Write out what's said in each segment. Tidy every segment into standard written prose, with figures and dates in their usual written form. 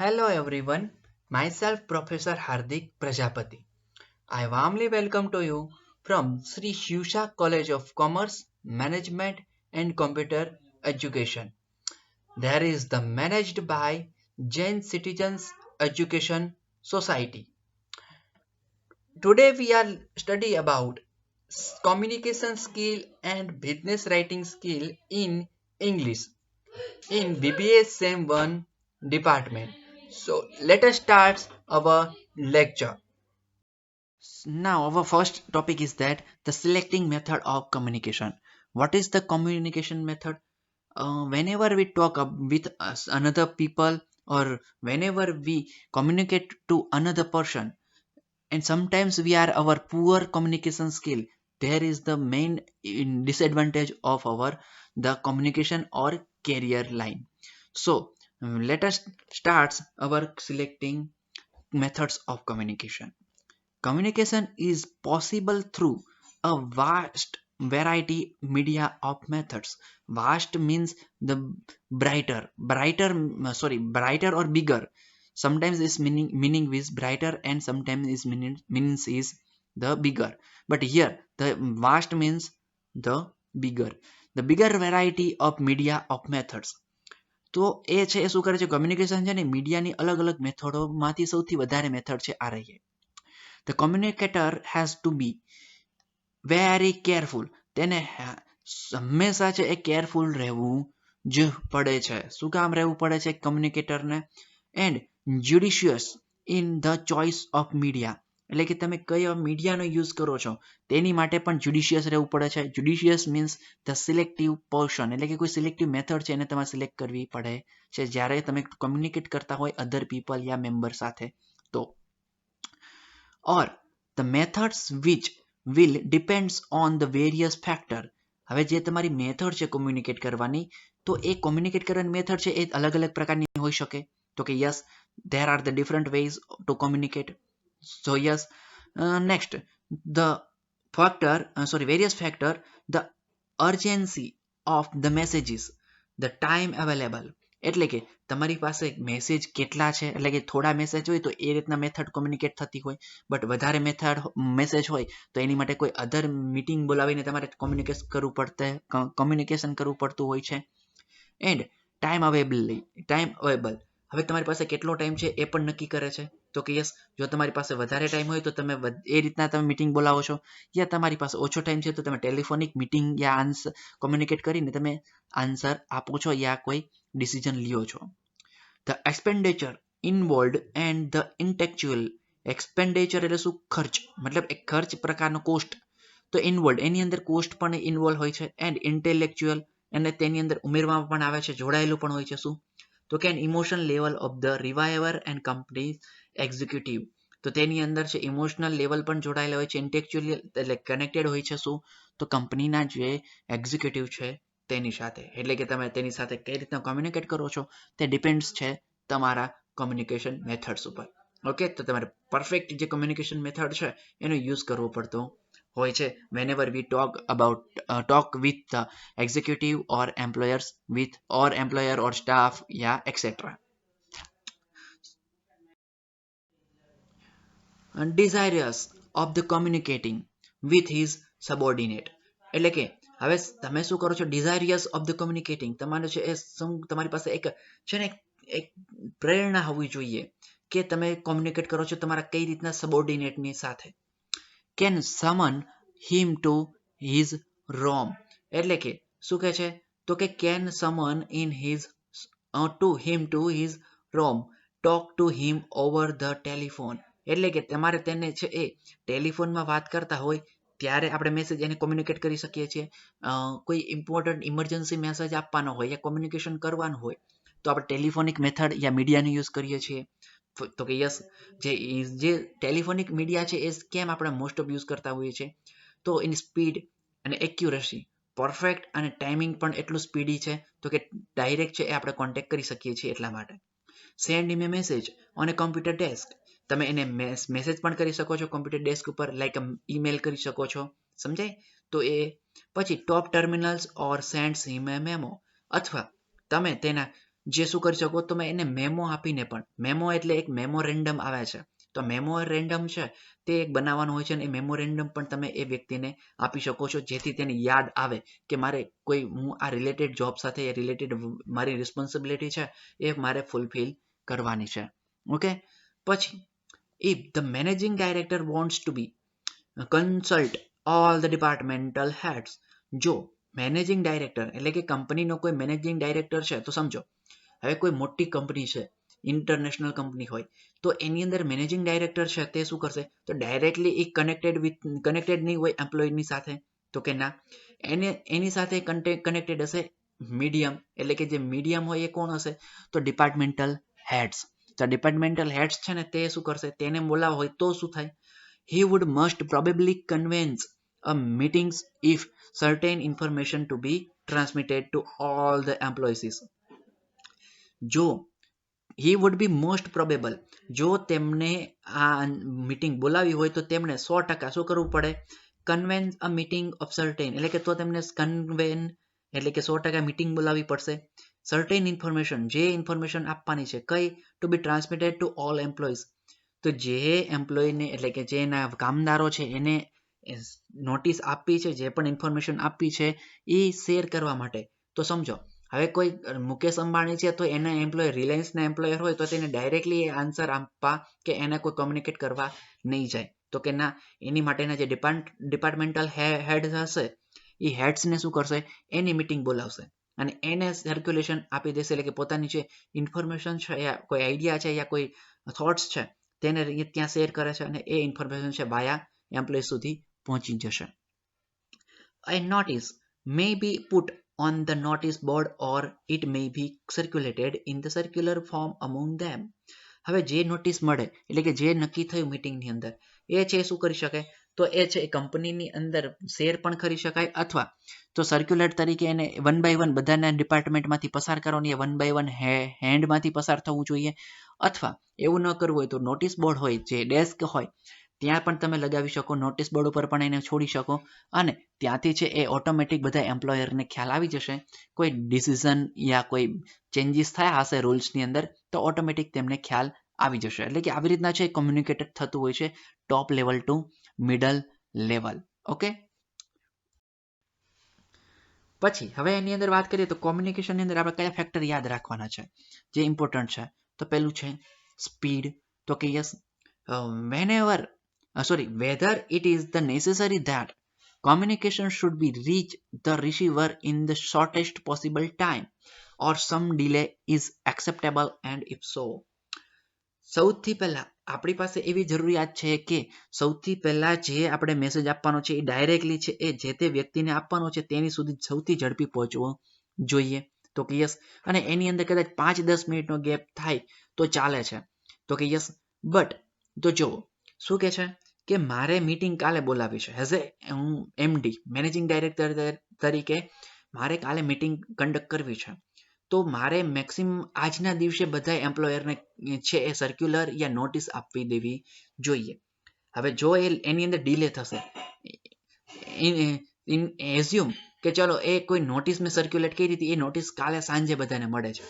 Hello everyone, myself Professor Hardik Prajapati. I warmly welcome to you from Sri Shivsha College of Commerce, Management and Computer Education. There is the managed by Jain Citizens Education Society. Today we are study about communication skill and business writing skill in English in BBA Sem 1 department. So let us start our lecture. Now our first topic is that the selecting method of communication. What is the communication method? Whenever we talk with another people or whenever we communicate to another person, and sometimes we are our poor communication skill, there is the main disadvantage of our the communication or career line. So let us start our selecting methods of communication. Communication is possible through a vast variety media of methods. Vast means the brighter or bigger. Sometimes this meaning is brighter and sometimes this means is the bigger. But here the vast means the bigger. The bigger variety of media of methods. તો એ છે એ શું કરે છે communication છે ને મીડિયાની અલગ અલગ મેથડોમાંથી સૌથી વધારે મેથડ છે આ રહી. The communicator has to be very careful. તેને હંમેશા છે એ કેરફુલ રહેવું જ પડે છે. શું કામ રહેવું પડે છે કમ્યુનિકેટરને? And judicious in the choice of media. એટલે કે તમે કયો મીડિયાનો યુઝ કરો છો તેની માટે પણ જ્યુડિશિયસ રહેવું પડે છે. જ્યુડિશિયસ મીન્સ ધ સિલેક્ટિવ પોર્શન, એટલે કે કોઈ સિલેક્ટિવ મેથડ છે એને તમારે સિલેક્ટ કરવી પડે છે જ્યારે તમે કમ્યુનિકેટ કરતા હોય અધર પીપલ યા મેમ્બર સાથે તો. or the methods which will depends on the various factor. હવે જે તમારી મેથડ છે કોમ્યુનિકેટ કરવાની તો એ કોમ્યુનિકેટ કરવાની મેથડ છે એ અલગ અલગ પ્રકારની હોઈ શકે. તો કે yes there are the different ways to communicate. So yes, next the various factor, the urgency of the messages, the time available. એટલે કે તમારી પાસે મેસેજ કેટલા છે, એટલે કે થોડા મેસેજ હોય તો એ રીતના મેથડ કોમ્યુનિકેટ થતી હોય, બટ વધારે મેસેજ હોય તો એની માટે કોઈ અધર મીટિંગ બોલાવીને તમારે કોમ્યુનિકેશન કરવું પડતું હોય છે. End time available. હવે તમારી પાસે કેટલો ટાઈમ છે એ પણ નક્કી કરે છે. તો કે યસ, જો તમારી પાસે વધારે ટાઈમ હોય તો તમે એ રીતના તમે મીટિંગ બોલાવો છો, યા તમારી પાસે ઓછો ટાઈમ છે તો તમે ટેલિફોનિક મીટિંગ યા આન્સર કોમ્યુનિકેટ કરીને તમે આન્સર આપો છો યા કોઈ ડિસિઝન લ્યો છો. The expenditure involved and the intellectual. Expenditure એટલે શું? ખર્ચ, મતલબ એક ખર્ચ પ્રકારનો કોસ્ટ. તો ઇન્વોલ્વ એની અંદર કોસ્ટ પણ ઇન્વોલ્વ હોય છે. એન્ડ ઇન્ટેલેક્ચ્યુઅલ અને તેની અંદર ઉમેરવામાં પણ આવે છે, જોડાયેલું પણ હોય છે. શું? તો કે ઇમોશન લેવલ ઓફ ધ રિવાઈવર એન્ડ કંપની એક્ઝિક્યુટિવ. તો તેની અંદર છે ઇમોશનલ લેવલ પણ જોડાયેલા હોય છે, ઇન્ટેક્ચ્યુઅલ એટલે કનેક્ટેડ હોય છે. શું? તો કંપનીના જે એક્ઝિક્યુટિવ છે તેની સાથે. એટલે કે તમે તેની સાથે કઈ રીતના કોમ્યુનિકેટ કરો છો તે ડિપેન્ડ્સ છે તમારા કોમ્યુનિકેશન મેથડ્સ ઉપર. ઓકે, તો તમારે પરફેક્ટ જે કોમ્યુનિકેશન મેથડ છે એનો યુઝ કરવો પડતો હોય છે whenever we talk with the executive or employers with or employer or staff yeah etc. And desirous of the communicating with his subordinate. એટલે કે હવે તમે શું કરો છો? desirous of the communicating. તમારે છે એ તમારી પાસે એક છે ને એક પ્રેરણા હોવી જોઈએ કે તમે કોમ્યુનિકેટ કરો છો તમારા કઈ રીતના સબોર્ડિનેટની સાથે. Can summon him to his room. એટલે કે શું કહે છે? તો કે can someone in his to him to his room talk to him over the telephone. એટલે કે તમારે તેને છે એ ટેલિફોનમાં વાત કરતા હોય ત્યારે આપણે મેસેજ એને કોમ્યુનિકેટ કરી શકીએ છીએ. કોઈ ઇમ્પોર્ટન્ટ ઇમરજન્સી મેસેજ આપવાનો હોય યા કોમ્યુનિકેશન કરવાનું હોય તો આપણે ટેલિફોનિક મેથડ યા મીડિયાનો યુઝ કરીએ છીએ. તો કે યસ, જે ટેલિફોનિક મીડિયા છે એ કેમ આપણે મોસ્ટ ઓફ યુઝ કરતા હોઈએ છીએ? તો એની સ્પીડ અને એક્યુરસી પરફેક્ટ અને ટાઈમિંગ પણ એટલું સ્પીડી છે તો કે ડાયરેક્ટ છે એ આપણે કોન્ટેક્ટ કરી શકીએ છીએ એટલા માટે. Send ઇમ A message on A computer desk. તમે એને મેસેજ પણ કરી શકો છો કોમ્પ્યુટર ડેસ્ક ઉપર, લાઈક ઈમેલ કરી શકો છો. સમજાય? તો એ પછી ટોપ ટર્મિનલ્સ ઓર સેન્ડ્સ હિમ એ મેમો. અથવા તમે તેના જે શું કરી શકો તમે એને મેમો આપીને પણ, મેમો એટલે એક મેમોરેન્ડમ આવે છે, તો મેમોરેન્ડમ છે તે એક બનાવવાનું હોય છે અને એ મેમોરેન્ડમ પણ તમે એ વ્યક્તિને આપી શકો છો જેથી તેને યાદ આવે કે મારે કોઈ હું આ રિલેટેડ જોબ સાથે રિલેટેડ મારી રિસ્પોન્સિબિલિટી છે એ મારે ફૂલફિલ કરવાની છે. ઓકે, પછી if the managing director wants to be consult all the departmental heads, જો મેનેજિંગ ડાયરેક્ટર એટલે કે કંપનીનો કોઈ મેનેજિંગ ડાયરેક્ટર છે, તો સમજો હવે કોઈ મોટી કંપની છે, ઇન્ટરનેશનલ કંપની હોય, તો એની અંદર મેનેજિંગ ડાયરેક્ટર છે તે શું કરશે, તો ડાયરેક્ટલી એ કનેક્ટેડ નહીં હોય એમ્પ્લોયની સાથે, તો કે ના, એની સાથે કનેક્ટેડ હશે મીડિયમ, એટલે કે જે મીડિયમ હોય એ કોણ હશે, તો ડિપાર્ટમેન્ટલ હેડ્સ. તો ડિપાર્ટમેન્ટલ હેડ્સ છે ને તે શું કરશે, તેને બોલાવ હોય તો શું થાય, he would most probably convince a meetings if certain information to be transmitted to all the employees. જો he would be most probable, જો તેમને આ મીટિંગ બોલાવી હોય તો તેમણે 100% શું કરવું પડે, કન્વેન્સ અ મીટિંગ ઓફ સર્ટેન, એટલે કે તો તેમને કન્વેન એટલે કે 100% મીટિંગ બોલાવવી પડશે. સર્ટેન ઇન્ફોર્મેશન, જે ઇન્ફોર્મેશન આપવાની છે કઈ, to be transmitted to all employees, તો જે એમ્પ્લોયને એટલે કે જે એના કામદારો છે એને નોટિસ આપી છે, જે પણ ઇન્ફોર્મેશન આપી છે એ શેર કરવા માટે. તો સમજો હવે કોઈ મુકેશ અંબાણી છે તો એના એમ્પ્લોયર, રિલાયન્સના એમ્પ્લોયર હોય તો તેને ડાયરેક્ટલી આન્સર આપવા કે એને કોઈ કોમ્યુનિકેટ કરવા નહીં જાય, તો કે ના, એની માટેના જે ડિપાર્ટમેન્ટલ હેડ હશે એ હેડ્સને શું કરશે, એની મીટિંગ બોલાવશે અને એને સર્ક્યુલેશન આપી દેશે, એટલે કે પોતાની જે ઇન્ફોર્મેશન છે યા કોઈ આઈડિયા છે યા કોઈ થોટ્સ છે તેને ત્યાં શેર કરે છે અને એ ઇન્ફોર્મેશન છે વાયા એમ્પ્લોય સુધી પહોંચી જશે. A notice may be put on the notice board or it may be circulated in the circular form among them. હવે જે નોટિસ મળે એટલે કે જે નક્કી થયું મીટિંગની અંદર એ છે શું કરી શકાય, તો એ છે કંપનીની અંદર શેર પણ કરી શકાય અથવા તો સર્ક્યુલેટ તરીકે એને વન બાય વન બધાના ડિપાર્ટમેન્ટમાંથી પસાર કરવાની, વન બાય વન હેન્ડમાંથી પસાર થવું જોઈએ, અથવા એવું ન કરવું હોય તો નોટિસ બોર્ડ હોય, જે ડેસ્ક હોય ત્યાં પણ તમે લગાવી શકો, નોટિસ બોર્ડ ઉપર પણ એને છોડી શકો અને ત્યાંથી છે એ ઓટોમેટિક બધા એમ્પ્લોયરને ખ્યાલ આવી જશે, કોઈ ડિસિઝન યા કોઈ ચેન્જીસ થયા હશે રૂલ્સની અંદર તો ઓટોમેટિક તેમને ખ્યાલ આવી જશે. એટલે કે આવી રીતના છે કોમ્યુનિકેટેડ થતું હોય છે top level to middle level. Okay, પછી હવે એની અંદર વાત કરીએ તો કોમ્યુનિકેશનની અંદર આપણે કયા ફેક્ટર યાદ રાખવાના છે જે ઇમ્પોર્ટન્ટ છે, તો પેલું છે સ્પીડ, તો કે yes whether it is the necessary that communication should be reach the receiver in the shortest possible time or some delay is acceptable and if so. સૌથી પહેલા આપણી પાસે એવી જરૂરિયાત છે કે સૌથી પહેલા જે આપણે મેસેજ આપવાનો છે એ ડાયરેક્ટલી છે એ જે તે વ્યક્તિને આપવાનો છે તેની સુધી સૌથી ઝડપી પહોંચવો જોઈએ, તો કે યસ, અને એની અંદર કદાચ 5-10 મિનિટનો ગેપ થાય તો ચાલે છે, તો કે યસ, બટ તો જો શું કે છે કે મારે મીટિંગ કાલે બોલાવી છે, એઝ એ હું એમડી મેનેજિંગ ડાયરેક્ટર તરીકે મારે કાલે મીટિંગ કન્ડક્ટ કરવી છે, તો મારે મેક્સિમમ આજના દિવસે બધા એમ્પ્લોયરને છે એ સર્ક્યુલર યા નોટિસ આપવી દેવી જોઈએ. હવે જો એની અંદર ડીલે થશે, એઝ્યુમ કે ચલો એ કોઈ નોટિસ મેં સર્ક્યુલેટ કરી હતી, એ નોટિસ કાલે સાંજે બધાને મળે છે,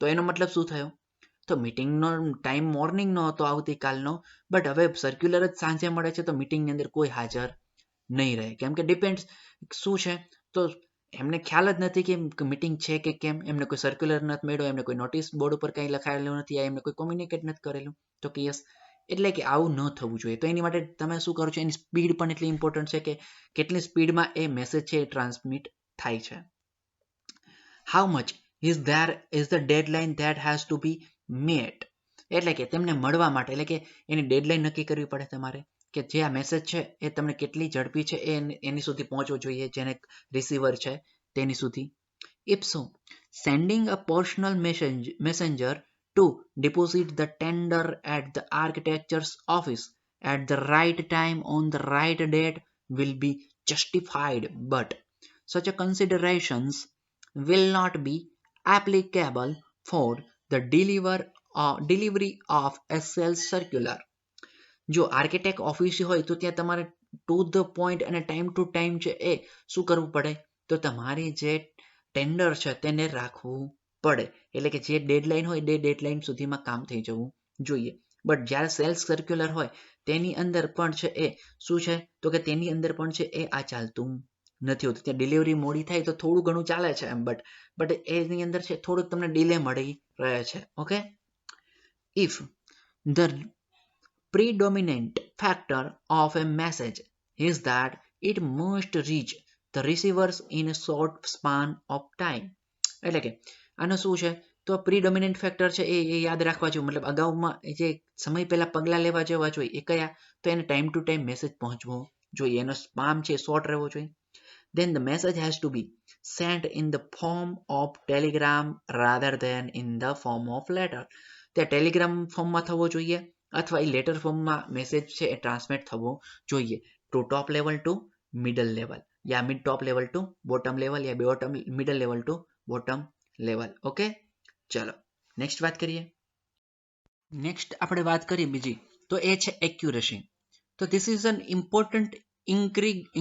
તો એનો મતલબ શું થયો, તો મીટિંગનો ટાઈમ મોર્નિંગનો હતો આવતીકાલનો, બટ હવે સર્ક્યુલર જ સાંજે મળે છે તો મીટિંગની અંદર કોઈ હાજર નહીં રહે, કેમ કે ડિપેન્ડ્સ શું છે, તો એમને ખ્યાલ જ નથી કે મીટિંગ છે કે કેમ, એમને કોઈ સર્ક્યુલર નથી મળ્યો, એમને કોઈ નોટિસ બોર્ડ ઉપર કંઈ લખાયેલું નથી, એમને કોઈ કોમ્યુનિકેટ નથી કરેલું, તો કે યસ, એટલે કે આવું ન થવું જોઈએ. તો એની માટે તમે શું કરો છો, એની સ્પીડ પણ એટલી ઇમ્પોર્ટન્ટ છે કે કેટલી સ્પીડમાં એ મેસેજ છે એ ટ્રાન્સમિટ થાય છે. How much is the deadline that has to be met, એટલે કે તેમને મળવા માટે, એટલે કે એની ડેડલાઇન નક્કી કરવી પડે તમારે કે જે આ મેસેજ છે એ તમને કેટલી ઝડપી છે એની સુધી પહોંચવો જોઈએ, જેને રિસીવર છે તેની સુધી. If so, sending a personal messenger to deposit the tender at the architect's office at the right time on the right date will be justified, but such a considerations will not be applicable for the delivery of a sales circular. જો architect office હોય તો ત્યાં તમારે to the point અને time to time છે એ શું કરવું પડે, તો તમારી જે ટેન્ડર છે તેને રાખવું પડે, એટલે કે જે ડેડલાઇન હોય એ ડેડલાઇન સુધીમાં કામ થઈ જવું જોઈએ. બટ જ્યારે સેલ્સ સર્ક્યુલર હોય તેની અંદર પણ છે એ શું છે તો કે તેની અંદર પણ છે એ આ ચાલતું નથી હોતું. ત્યાં ડિલિવરી મોડી થાય તો થોડું ઘણું ચાલે છે એમ, બટ એની અંદર છે થોડુંક તમને ડિલે મળી રહે છે. Okay, if the predominant factor of a message is that it must reach the receivers in a short span of time. એટલે કે આનો શું છે તો પ્રીડોમિનન્ટ ફેક્ટર છે એ યાદ રાખવા જોઈએ, મતલબ અગાઉમાં જે સમય પહેલા પગલા લેવા જેવા જોઈએ એ કયા, તો એને ટાઈમ ટુ ટાઈમ મેસેજ પહોંચવો જોઈએ, એનો સ્પામ છે શોર્ટ રહેવો જોઈએ. then the message has to be sent in the form of telegram rather than in the form of letter. તે ટેલિગ્રામ ફોર્મમાં થવો જોઈએ અથવા એ લેટર ફોર્મમાં મેસેજ છે એ ટ્રાન્સમિટ થવો જોઈએ to top level to middle level, યા mid top level to bottom level, યા bottom middle level to bottom level. Okay, ચલો નેક્સ્ટ વાત કરીએ. નેક્સ્ટ આપણે વાત કરીએ બીજી, તો એ છે એક્યુરેસી. તો this is an important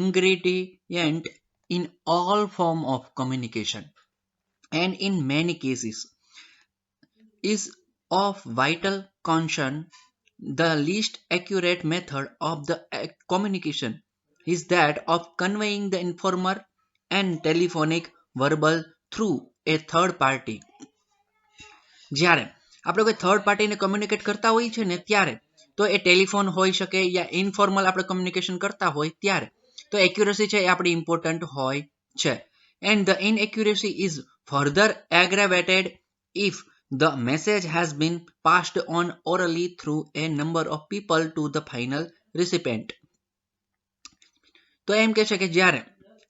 ingredient in all form of communication and in many cases is of vital concern. The least accurate method of the communication is that of conveying the informer and telephonic verbal through a third party. જ્યારે આપણે કોઈ third પાર્ટીને communicate કરતા હોઈએ છીએ ને ત્યારે તો એ ટેલિફોન હોઈ શકે યા ઇન્ફોર્મલ આપણે કમ્યુનિકેશન કરતા હોય ત્યારે તો એક્યુરેસી છે એ આપણી ઇમ્પોર્ટન્ટ હોય છે. And the inaccuracy is further aggravated if the message has been passed on orally through a number of people to the final recipient. તો એમ કહે છે કે જ્યારે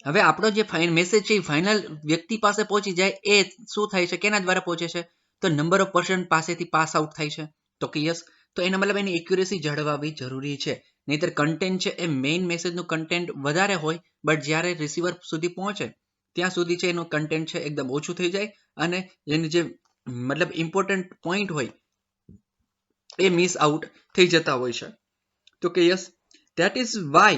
હવે આપણો જે મેસેજ છે એ ફાઇનલ વ્યક્તિ પાસે પહોંચી જાય એ શું થાય છે, કેના દ્વારા પહોંચે છે, તો નંબર ઓફ પર્સન પાસેથી પાસ આઉટ થાય છે. તો કે યસ, તો એના મતલબ એની એક્યુરેસી જાળવવી જરૂરી છે. નહીતર કન્ટેન્ટ છે એ મેઇન મેસેજનું કન્ટેન્ટ વધારે હોય બટ જ્યારે રિસીવર સુધી પહોંચે ત્યાં સુધી છે એનું કન્ટેન્ટ છે એકદમ ઓછું થઈ જાય અને એની જે મતલબ ઇમ્પોર્ટન્ટ પોઈન્ટ હોય એ મિસ આઉટ થઈ જતા હોય છે. તો કે yes, that is why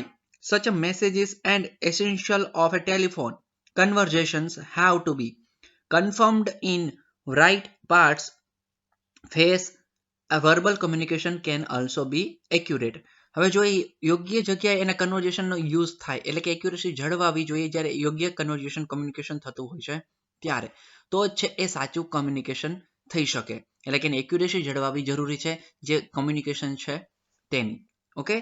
such a messages and essential of a telephone conversations have to be confirmed in right parts. Face a verbal communication can also be accurate. હવે જો યોગ્ય જગ્યાએ એના કન્વર્ઝેશનનો યુઝ થાય એટલે કે એક્યુરેસી જળવાવી જોઈએ જ્યારે યોગ્ય કન્વર્ઝેશન કમ્યુનિકેશન થતું હોય છે ત્યારે તો જ છે એ સાચું કમ્યુનિકેશન થઈ શકે. એટલે કે એક્યુરેસી જળવાવી જરૂરી છે જે કમ્યુનિકેશન છે તેની. ઓકે,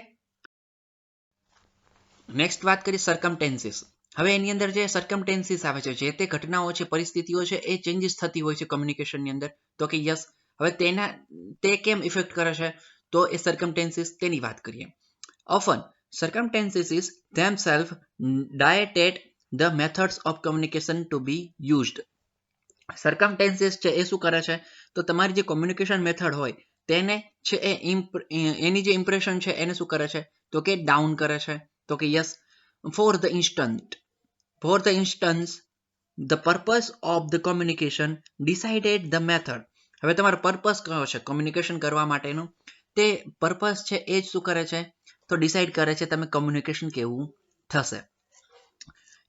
નેક્સ્ટ વાત કરીએ સર્કમટેન્સીસ. હવે એની અંદર જે સર્કમટેન્સીસ આવે છે, જે તે ઘટનાઓ છે, પરિસ્થિતિઓ છે એ ચેન્જીસ થતી હોય છે કમ્યુનિકેશનની અંદર. તો કે યસ, હવે તે કેમ ઇફેક્ટ કરે છે તો એ સર્કમટેન્સીસ તેની વાત કરીએ. Often circumstances themselves dictate the methods of communication to be used. સર્કમટેન્સીસ છે એ શું કરે છે તો તમારી જે કોમ્યુનિકેશન મેથડ હોય તેને છે એ એની જે ઇમ્પ્રેશન છે એને શું કરે છે તો કે ડાઉન કરે છે. તો કે yes, for the instance the purpose of the communication decided the method. હવે તમારો પર્પસ કયો છે કોમ્યુનિકેશન કરવા માટેનો, તે પર્પસ છે એ જ શું કરે છે તો ડિસાઇડ કરે છે તમે કમ્યુનિકેશન કેવું થશે.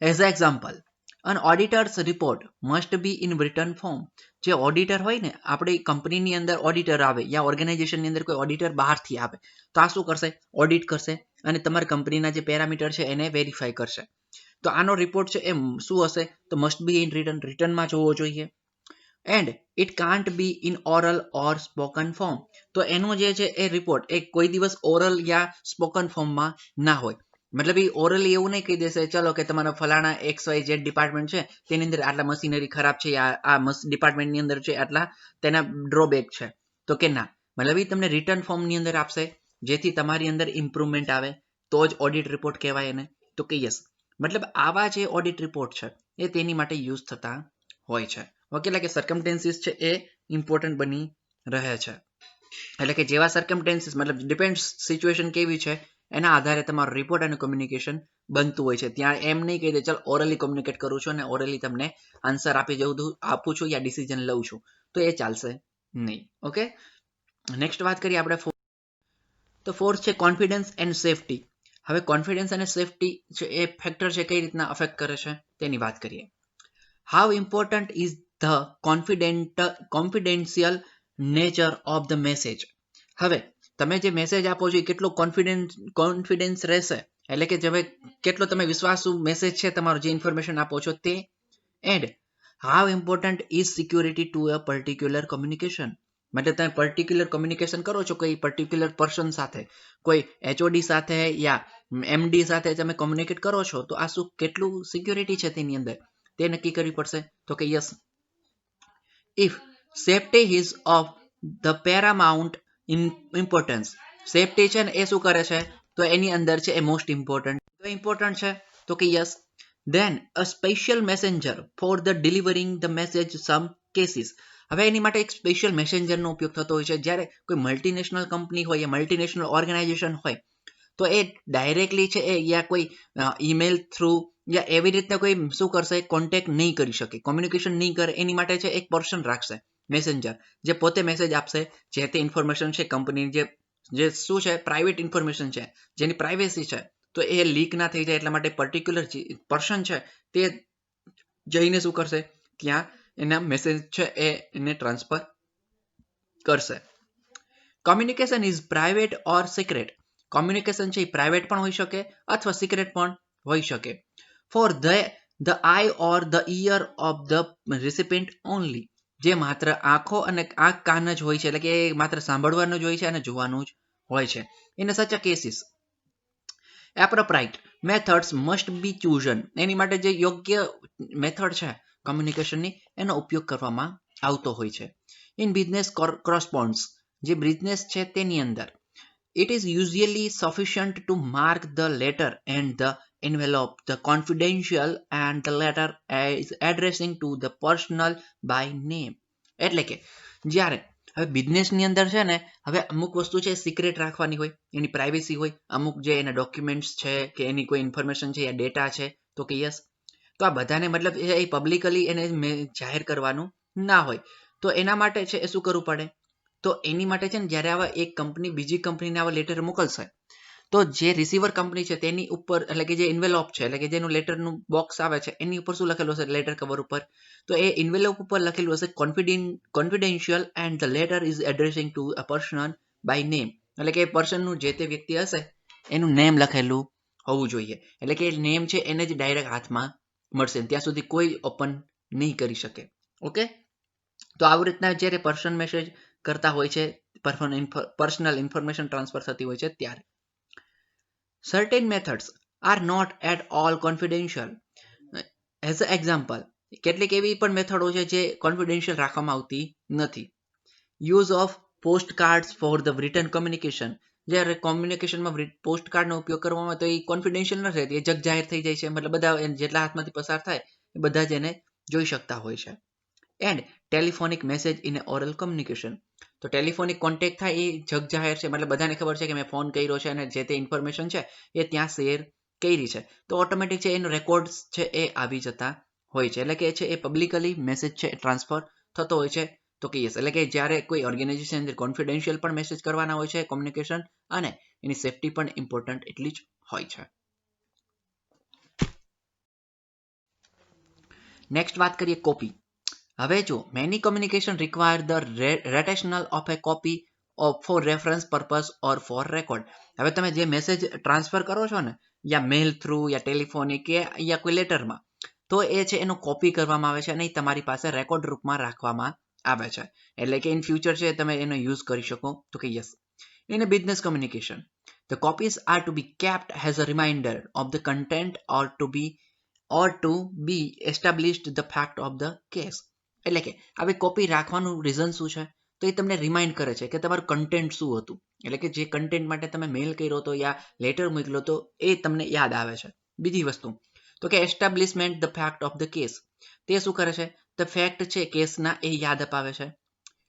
As a example, an auditor's report must be in written form. જે ઓડિટર હોય ને, આપણી કંપનીની અંદર ઓડિટર આવે યા ઓર્ગેનાઇઝેશનની અંદર કોઈ ઓડિટર બહારથી આવે તો આ શું કરશે, ઓડિટ કરશે અને તમારી કંપનીના જે પેરામીટર છે એને વેરીફાઈ કરશે. તો આનો રિપોર્ટ છે એ શું હશે તો મસ્ટ બી ઇન રિટર્નમાં જોવો જોઈએ. And it can't B in oral or spoken form. તો એનો જે છે એ રિપોર્ટ એ કોઈ દિવસ ઓરલ યા સ્પોકન ફોર્મમાં ના હોય. મતલબ એ ઓરલી એવું નહીં કહી દેશે ચલો કે તમારા ફલાણા XYZ ડિપાર્ટમેન્ટ છે તેની અંદર આટલા મશીનરી ખરાબ છે, આ ડિપાર્ટમેન્ટની અંદર છે આટલા તેના ડ્રોબેક છે, તો કે ના, મતલબ એ તમને રિટર્ન ફોર્મની અંદર આપશે જેથી તમારી અંદર ઇમ્પ્રુવમેન્ટ આવે તો જ ઓડિટ રિપોર્ટ કહેવાય એને. તો કે યસ, મતલબ આવા જે ઓડિટ રિપોર્ટ છે એ તેની માટે યુઝ થતા હોય છે. ઓકે, એટલે કે સર્કમટેન્સીસ છે એ ઇમ્પોર્ટન્ટ બની રહે છે. એટલે કે જેવા સર્કમટેન્સીસ મતલબ ડિપેન્ડ સિચ્યુએશન કેવી છે એના આધારે તમારો રિપોર્ટ અને કોમ્યુનિકેશન બનતું હોય છે. ત્યાં એમ નહીં કહી દે ચાલ ઓરલી કોમ્યુનિકેટ કરું છું અને ઓરલી તમને આન્સર આપું છું યા ડિસિઝન લઉં છું, તો એ ચાલશે નહીં. ઓકે, નેક્સ્ટ વાત કરીએ આપણે. તો ફોર્થ છે કોન્ફિડન્સ એન્ડ સેફટી. હવે કોન્ફિડન્સ અને સેફટી છે એ ફેક્ટર છે કઈ રીતના અફેક્ટ કરે છે તેની વાત કરીએ. How important is the confidential nature of the message. હવે તમે જે મેસેજ આપો છો એ કેટલો કોન્ફિડન્સ રહેશે, એટલે કે હવે કેટલો તમે વિશ્વાસુ મેસેજ છે તમારો, જે ઇન્ફોર્મેશન આપો છો તે. And how important is security to a particular communication. મતલબ તમે પર્ટિક્યુલર કોમ્યુનિકેશન કરો છો કોઈ પર્ટિક્યુલર પર્સન સાથે, કોઈ એચઓડી સાથે યા એમડી સાથે તમે કોમ્યુનિકેટ કરો છો, તો આ શું કેટલું સિક્યુરિટી છે તેની અંદર તે નક્કી કરવી પડશે. તો કે yes, if safety is of the paramount importance. Safety છે ને એ શું કરે છે, તો એની અંદર છે એ મોસ્ટ ઇમ્પોર્ટન્ટ છે. તો કે yes, then a special messenger for the delivering the message some cases. હવે એની માટે એક સ્પેશિયલ મેસેન્જરનો ઉપયોગ થતો હોય છે. જ્યારે કોઈ મલ્ટીનેશનલ કંપની હોય યા મલ્ટીનેશનલ ઓર્ગેનાઇઝેશન હોય, તો એ ડાયરેક્ટલી છે એ યા કોઈ ઈમેલ થ્રુ યા એવી રીતના કોઈ શું કરશે, કોન્ટેક્ટ નહીં કરી શકે, કોમ્યુનિકેશન નહીં કરે. એની માટે છે એક પર્સન રાખશે મેસેન્જર, જે પોતે મેસેજ આપશે. જે તે ઇન્ફોર્મેશન છે કંપની જે શું છે પ્રાઇવેટ ઇન્ફોર્મેશન છે, જેની પ્રાઇવેસી છે, તો એ લીક ના થઈ જાય એટલા માટે પર્ટિક્યુલર પર્સન છે તે જઈને શું કરશે, ત્યાં એના મેસેજ છે એને ટ્રાન્સફર કરશે. Communication is private or secret. Communication છે એ પ્રાઇવેટ પણ હોઈ શકે અથવા સિક્રેટ પણ હોઈ શકે. For the eye or the ear of the recipient only. જે માત્ર આંખો અને આંખ કાન જ હોય છે, એટલે કે માત્ર સાંભળવાનું જ હોય છે અને જોવાનું જ હોય છે. In such a cases appropriate methods must be chosen. એની માટે જે યોગ્ય મેથડ છે કોમ્યુનિકેશનની, એનો ઉપયોગ કરવામાં આવતો હોય છે. In business correspondence. જે બિઝનેસ છે તેની અંદર it is usually sufficient to mark the letter and the envelope the confidential and the letter is addressing to the personal by name. એટલે કે જ્યારે હવે બિઝનેસની અંદર છે ને, હવે અમુક વસ્તુ છે સિક્રેટ રાખવાની હોય, એની પ્રાઇવેસી હોય, અમુક જે એના ડોક્યુમેન્ટ્સ છે કે એની કોઈ ઇન્ફોર્મેશન છે યા ડેટા છે, તો કે યસ, તો આ બધાને મતલબ એ પબ્લિકલી એને જાહેર કરવાનું ના હોય. તો એના માટે છે એ શું કરવું પડે, તો એની માટે છે ને જ્યારે આવા એક કંપની બીજી કંપનીને આવા લેટર મોકલશે, તો જે રિસીવર કંપની છે તેની ઉપર, એટલે કે જે ઇન્વેલોપ છે, એટલે કે જેનું લેટરનું બોક્સ આવે છે, એની ઉપર શું લખેલું હશે લેટર કવર ઉપર, તો એ ઇન્વેલોપ ઉપર લખેલું હશે confidential and the letter is addressing to a person by name. એટલે કે પર્સનનું જે તે વ્યક્તિ હશે એનું નેમ લખેલું હોવું જોઈએ. એટલે કે નેમ છે એને જ ડાયરેક્ટ હાથમાં મળશે, ત્યાં સુધી કોઈ ઓપન નહીં કરી શકે. ઓકે, તો આવી રીતના જ્યારે પર્સન મેસેજ કરતા હોય છે, પર્સનલ ઇન્ફોર્મેશન ટ્રાન્સફર થતી હોય છે ત્યારે. Certain methods are not at all confidential. As a example, કેટલીક એવી પણ મેથડો છે જે કોન્ફિડેન્શિયલ રાખવામાં આવતી નથી. Use of post cards for the return communication. જ્યારે કોમ્યુનિકેશનમાં પોસ્ટ કાર્ડનો ઉપયોગ કરવામાં આવે તો એ કોન્ફિડેન્શિયલ ન રહેતી, એ જગ જાહેર થઈ જાય છે, મતલબ બધા જેટલા હાથમાંથી પસાર થાય એ બધા જ એને જોઈ શકતા હોય છે. And telephonic message in oral communication. તો ટેલિફોનિક કોન્ટેક્ટ થાય એ જગ જાહેર છે, મતલબ બધાને ખબર છે કે મેં ફોન કર્યો છે અને જે તે ઇન્ફોર્મેશન છે એ ત્યાં શેર કરી છે, તો ઓટોમેટિક છે એનો રેકોર્ડ છે એ આવી જતા હોય છે. એટલે કે છે એ પબ્લિકલી મેસેજ છે ટ્રાન્સફર થતો હોય છે. તો કે યસ, એટલે કે જ્યારે કોઈ ઓર્ગેનાઇઝેશન અંદર કોન્ફિડેન્શિયલ પણ મેસેજ કરવાના હોય છે કોમ્યુનિકેશન, અને એની સેફટી પણ ઇમ્પોર્ટન્ટ એટલી જ હોય છે. નેક્સ્ટ વાત કરીએ કોપી. હવે જો many communication require the retention of a copy for reference purpose or for record. હવે તમે જે મેસેજ ટ્રાન્સફર કરો છો ને, યા મેલ થ્રુ યા ટેલિફોનિક યા કોઈ લેટરમાં, તો એ છે એનો કોપી કરવામાં આવે છે અને તમારી પાસે રેકોર્ડ રૂપમાં રાખવામાં આવે છે. એટલે કે ઇન ફ્યુચર છે તમે એનો યુઝ કરી શકો. તો કે yes, in a business communication the copies are to be kept as a reminder of the content or to be established the fact of the case. એટલે કે આવી કોપી રાખવાનું રીઝન શું છે, તો એ તમને રિમાઇન્ડ કરે છે કે તમારું કન્ટેન્ટ શું હતું. એટલે કે જે કન્ટેન્ટ માટે તમે મેલ કર્યો હતો યા લેટર મોકલ્યો હતો એ તમને યાદ આવે છે. બીજી વસ્તુ તો કે establishment the fact of the case. તે શું કરે છે, ધ ફેક્ટ છે કેસના એ યાદ અપાવે છે.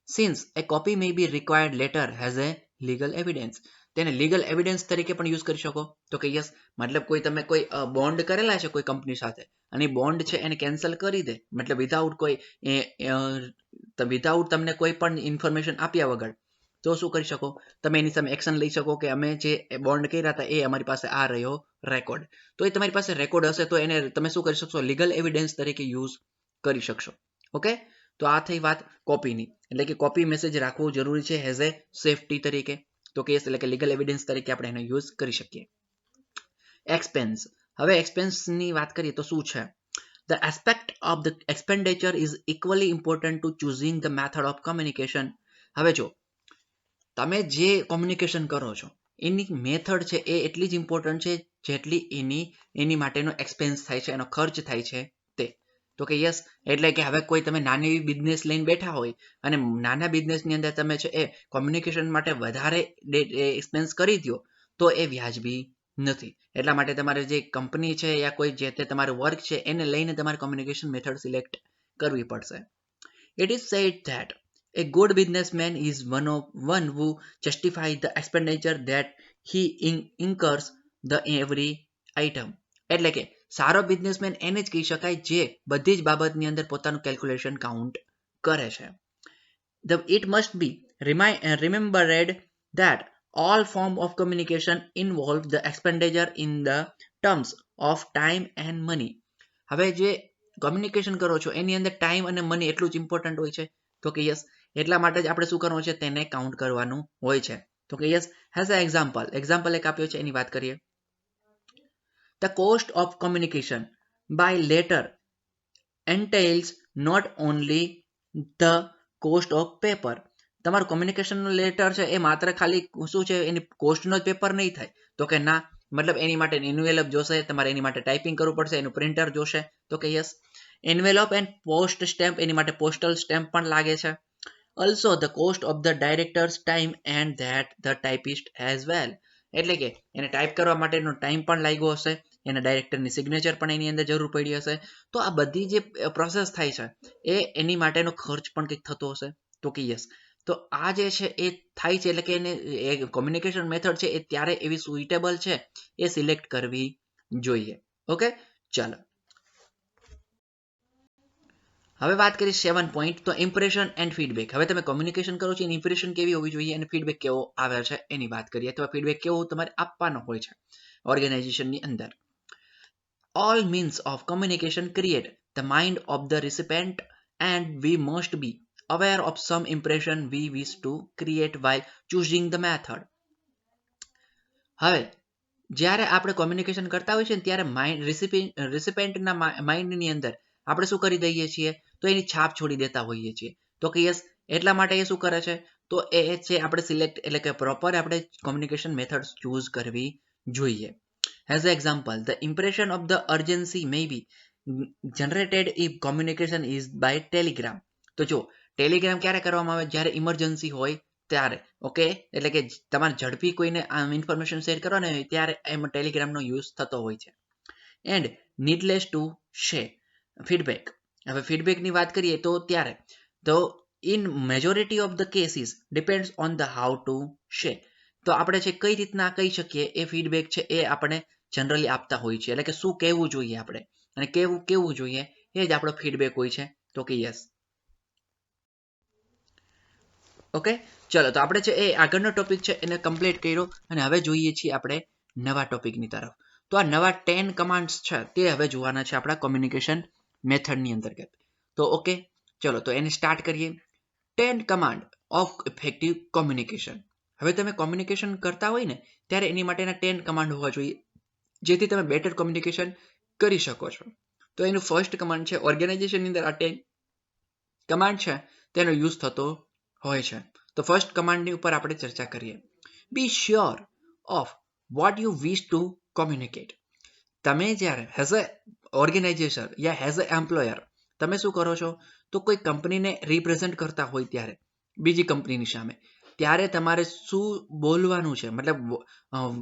Since A copy May be required letter has a legal evidence. તેને લીગલ એવિડન્સ તરીકે પણ યુઝ કરી શકો. તો કે યસ, મતલબ તમે કોઈ બોન્ડ કરેલા છે કોઈ કંપની સાથે અને બોન્ડ છે એને કેન્સલ કરી દે, મતલબ વિધાઉટ તમને કોઈ પણ ઇન્ફોર્મેશન આપ્યા વગર, તો શું કરી શકો, તમે એની સામે એક્શન લઈ શકો કે અમે જે બોન્ડ કર્યા હતા એ અમારી પાસે આ રહ્યો રેકોર્ડ. તો એ તમારી પાસે રેકોર્ડ હશે તો એને તમે શું કરી શકશો, લીગલ એવિડન્સ તરીકે યુઝ કરી શકશો. ઓકે, તો આ થઈ વાત કોપીની, એટલે કે કોપી મેસેજ રાખવું જરૂરી છે એઝ એ સેફટી તરીકે, તો કેસ એટલે કે લીગલ એવિડન્સ તરીકે આપણે એનો યુઝ કરી શકીએ. એક્સપેન્સ, હવે એક્સપેન્સની વાત કરીએ તો શું છે? The aspect of the expenditure is equally important to choosing the method of communication. હવે જો તમે જે કોમ્યુનિકેશન કરો છો એની મેથડ છે એ એટલી જ ઇમ્પોર્ટન્ટ છે જેટલી એની માટેનો એક્સપેન્સ થાય છે, એનો ખર્ચ થાય છે તે. તો કે યસ, એટલે કે હવે કોઈ તમે નાની એવી બિઝનેસ લઈને બેઠા હોય અને નાના બિઝનેસની અંદર તમે છે એ કોમ્યુનિકેશન માટે વધારે એક્સપેન્સ કરી દો તો એ વ્યાજબી નથી. એટલા માટે તમારે જે કંપની છે યા કોઈ જે તે તમારું વર્ક છે એને લઈને તમારે કોમ્યુનિકેશન મેથડ સિલેક્ટ કરવી પડશે. It is said that a good businessman is one who justifies the expenditure that he incurs the every item. એટલે કે સારો બિઝનેસમેન એને જ કહી શકાય જે બધી જ બાબતની અંદર પોતાનું કેલ્ક્યુલેશન કાઉન્ટ કરે છે. It must be remembered that all form of communication involve the expenditure in the terms of time and money. હવે જે કોમ્યુનિકેશન કરો છો એની અંદર ટાઈમ અને મની એટલું જ ઇમ્પોર્ટન્ટ હોય છે. તો કે યસ, એટલા માટે જ આપણે શું કરવાનું છે તેને કાઉન્ટ કરવાનું હોય છે. તો કે યસ, હેઝ અ એક્ઝામ્પલ એક આપ્યો છે એની વાત કરીએ. The cost of communication by letter entails not only the cost of paper. તમારું કોમ્યુનિકેશનનો લેટર છે એ માત્ર ખાલી શું છે એની કોસ્ટનો જ પેપર નહીં થાય. તો કે ના, મતલબ એની માટે એન્વેલપ જોશે, તમારે એની માટે ટાઈપિંગ કરવું પડશે, એનું પ્રિન્ટર જોશે. તો કે yes, envelope and post stamp, એની માટે પોસ્ટલ સ્ટેમ્પ પણ લાગે છે. Also the cost of the director's time and that the typist as well. એટલે કે એને ટાઈપ કરવા માટેનો ટાઈમ પણ લાગ્યો હશે, એના ડાયરેક્ટરની સિગ્નેચર પણ એની અંદર જરૂર પડી હશે. તો આ બધી જે પ્રોસેસ થાય છે એ એની માટેનો ખર્ચ પણ કંઈક થતો હશે. તો કે યસ, તો આ જે છે એ થાય છે, એટલે કે એને કોમ્યુનિકેશન મેથડ છે એ ત્યારે એવી સુઇટેબલ છે એ સિલેક્ટ કરવી જોઈએ. ઓકે, ચાલો હવે વાત કરીએ 7 પોઈન્ટ, તો ઇમ્પ્રેશન એન્ડ ફીડબેક. હવે તમે કોમ્યુનિકેશન કરો છો એની ઇમ્પ્રેશન કેવી હોવી જોઈએ અને ફીડબેક કેવો આવે છે એની વાત કરીએ, અથવા ફીડબેક કેવો તમારે આપવાનો હોય છે ઓર્ગેનાઇઝેશનની અંદર. All means of communication create the mind of the recipient and we must be aware of some impression we wish to create while choosing the method. હવે જ્યારે આપણે કોમ્યુનિકેશન કરતા હોય છે ત્યારે રિસિપેન્ટના માઇન્ડની અંદર આપણે શું કરી દઈએ છીએ, તો એની છાપ છોડી દેતા હોઈએ છીએ. તો કે યસ, એટલા માટે એ શું કરે છે, તો એ છે આપણે સિલેક્ટ એટલે કે પ્રોપર આપણે કોમ્યુનિકેશન મેથડ ચૂઝ કરવી જોઈએ. As an example, the impression of the urgency may be generated if communication is by telegram. તો જો ટેલિગ્રામ ક્યારે કરવામાં આવે, જ્યારે ઇમરજન્સી હોય ત્યારે. ઓકે, એટલે કે તમારે ઝડપી કોઈને ઇન્ફોર્મેશન શેર કરવાની હોય ત્યારે એમાં ટેલિગ્રામનો યુઝ થતો હોય છે. And needless to share feedback. હવે ફીડબેકની વાત કરીએ તો ત્યારે તો in majority of the cases depends on the how to share. તો આપણે છે કઈ રીતના કહી શકીએ એ ફીડબેક છે એ આપણે જનરલી આપતા હોય છે, એટલે કે શું કહેવું જોઈએ આપણે અને કેવું જોઈએ એ જ આપણો ફીડબેક હોય છે. તો કે યસ, ઓકે, ચલો તો આપણે છે એ આગળનો ટોપિક છે એને કમ્પ્લીટ કર્યો અને હવે જોઈએ છીએ આપણે નવા ટોપિકની તરફ. તો આ નવા 10 કમાન્ડ્સ છે તે હવે જોવાના છે આપણા કોમ્યુનિકેશન મેથડની અંતર્ગત. તો ઓકે, ચલો તો એને સ્ટાર્ટ કરીએ. 10 કમાન્ડ ઓફ ઇફેક્ટિવ કોમ્યુનિકેશન. હવે તમે કોમ્યુનિકેશન કરતા હોય ને ત્યારે એની માટેના 10 કમાન્ડ હોવા જોઈએ જેથી તમે બેટર કોમ્યુનિકેશન કરી શકો છો. તો એનું ફર્સ્ટ કમાન્ડ છે, ઓર્ગેનાઇઝેશનની અંદર આ 10 કમાન્ડ છે તેનો યુઝ થતો હોય છે. તો ફર્સ્ટ કમાન્ડની ઉપર આપણે ચર્ચા કરીએ. Be sure of what you wish to communicate. તમે જ્યારે એઝ અ ઓર્ગેનાઇઝેશન યા એઝ અ એમ્પ્લોયર તમે શું કરો છો, તો કોઈ કંપનીને રિપ્રેઝેન્ટ કરતા હોય ત્યારે બીજી કંપનીની સામે, ત્યારે તમારે શું બોલવાનું છે, મતલબ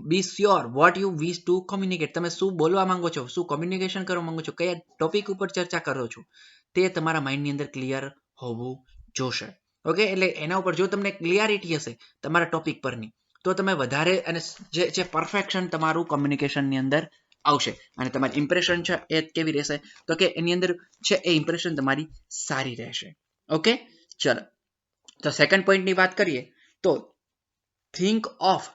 be sure what you wish to communicate. તમે શું બોલવા માંગો છો, શું કોમ્યુનિકેશન કરવા માંગો છો, કયા ટોપિક ઉપર ચર્ચા કરો છો તે તમારા માઇન્ડની અંદર ક્લિયર હોવું જોશે. ઓકે, એટલે એના ઉપર જો તમને ક્લિયરિટી હશે તમારા ટોપિક પરની તો તમે વધારે અને જે પરફેક્શન તમારું કોમ્યુનિકેશનની અંદર આવશે અને તમારી ઇમ્પ્રેશન છે એ કેવી રહેશે, તો કે એની અંદર છે એ ઇમ્પ્રેશન તમારી સારી રહેશે. ઓકે, ચલો તો સેકન્ડ પોઈન્ટની વાત કરીએ તો think of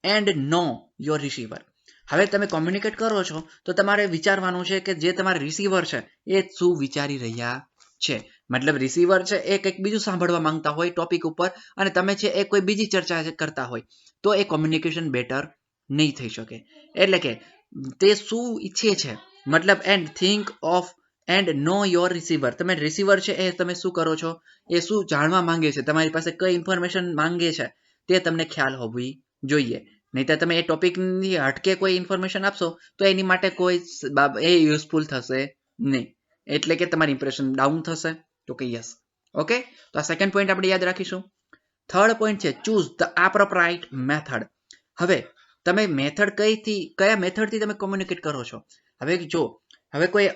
and know your receiver. હવે તમે કોમ્યુનિકેટ કરો છો તો તમારે વિચારવાનું છે કે જે તમારા રિસીવર છે એ શું વિચારી રહ્યા છે. મતલબ રિસીવર છે એ કંઈક બીજું સાંભળવા માંગતા હોય ટોપિક ઉપર અને તમે છે એ કોઈ બીજી ચર્ચા કરતા હોય તો એ કોમ્યુનિકેશન બેટર નહીં થઈ શકે. એટલે કે તે શું ઈચ્છે છે મતલબ and think of and know your receiver. તમે રિસીવર છે એ તમે શું કરો છો એ શું જાણવા માંગે છે તમારી પાસે કઈ ઇન્ફોર્મેશન માંગે છે તે તમને ખ્યાલ હોવી જોઈએ. નહીં તો તમે એ ટોપિકની હટકે કોઈ ઇન્ફોર્મેશન આપશો તો એની માટે કોઈ એ યુઝફુલ થશે નહીં. એટલે કે તમારી ઇમ્પ્રેશન ડાઉન થશે. તો કે યસ. ઓકે, તો આ સેકન્ડ પોઈન્ટ આપણે યાદ રાખીશું. થર્ડ પોઈન્ટ છે ચૂઝ ધ એપ્રોપ્રાઇટ મેથડ. હવે તમે મેથડ કયા મેથડથી તમે કોમ્યુનિકેટ કરો છો. હવે જો હવે કોઈ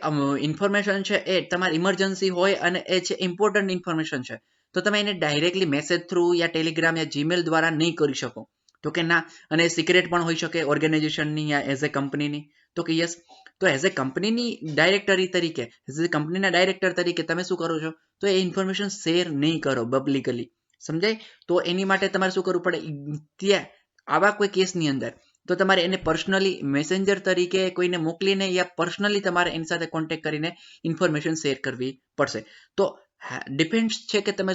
ઇન્ફોર્મેશન છે એ તમારી ઇમરજન્સી હોય અને એ છે ઇમ્પોર્ટન્ટ ઇન્ફોર્મેશન છે તો તમે એને ડાયરેક્ટલી મેસેજ થ્રુ યા ટેલિગ્રામ યા જીમેલ દ્વારા નહીં કરી શકો. તો કે ના, અને સિક્રેટ પણ હોઈ શકે ઓર્ગેનાઇઝેશનની યા એઝ એ કંપનીની. તો કે યસ. તો એઝ એ કંપનીની ડાયરેક્ટરી તરીકે એઝ એ કંપનીના ડાયરેક્ટર તરીકે તમે શું કરો છો તો એ ઇન્ફોર્મેશન શેર નહીં કરો પબ્લિકલી. સમજાય? તો એની માટે તમારે શું કરવું પડે ત્યાં આવા કોઈ કેસની અંદર તો તમારે એને પર્સનલી મેસેન્જર તરીકે કોઈને મોકલીને યા પર્સનલી તમારે એની સાથે કોન્ટેક્ટ કરીને ઇન્ફોર્મેશન શેર કરવી પડશે. તો ડિપેન્ડ્સ છે કે તમે